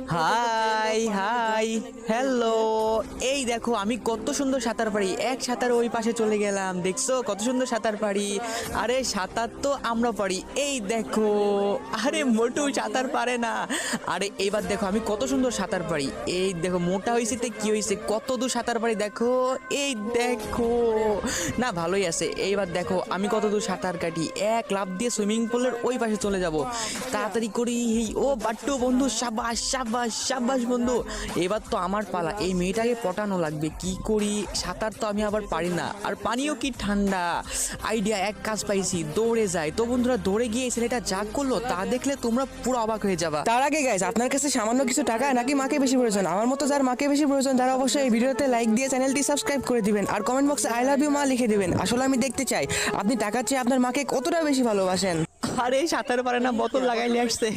High hi hello, এই দেখো আমি কত সুন্দর সাঁতার পারি। এক সাঁতার ওই পাশে চলে গেলাম, দেখছো কত সুন্দর সাঁতার পারি। আরে সাঁতার তো আমরা পারি, এই দেখো। আরে মোটু সাঁতার পারে না। আরে এবার দেখো আমি কত সুন্দর সাঁতার পারি। এই দেখো মোটা হয়েছে তে কি হয়েছে, কত দূর সাঁতার পারি দেখো। এই দেখো না, ভালোই আছে। এইবার দেখো আমি কত দূর সাঁতার কাটি, এক লাফ দিয়ে সুইমিং পুলের ওই পাশে চলে যাব। তাড়াতাড়ি করি। ও বাট্টু বন্ধু, সাবাস সাবাস সাবাস বন্ধু। এবার তো আমার পালা, এই মেয়েটাকে পটানো লাগবে। কি করি, সাঁতার তো আমি আবার পারি না, আর পানিও কি ঠান্ডা। আইডিয়া, এক কাজ পাইছি, দৌড়ে যায়। তো বন্ধুরা দৌড়ে গিয়ে এই ছেলেটা যা করলো তা দেখলে তোমরা পুরো অবাক হয়ে যাবা। তার আগে গাইস, আপনার কাছে সামান্য কিছু টাকা নাকি মাকে বেশি প্রয়োজন? আমার মতো যার মাকে বেশি প্রয়োজন তারা অবশ্যই এই ভিডিওতে লাইক দিয়ে চ্যানেলটি সাবস্ক্রাইব করে দিবেন, আর কমেন্ট বক্সে আই লাভ ইউ মা লিখে দিবেন। আসলে আমি দেখতে চাই আপনি টাকার চেয়ে আপনার মাকে কতটা বেশি ভালোবাসেন। আরে সাঁতার পারে না, বোতল লাগাইলে আসছে।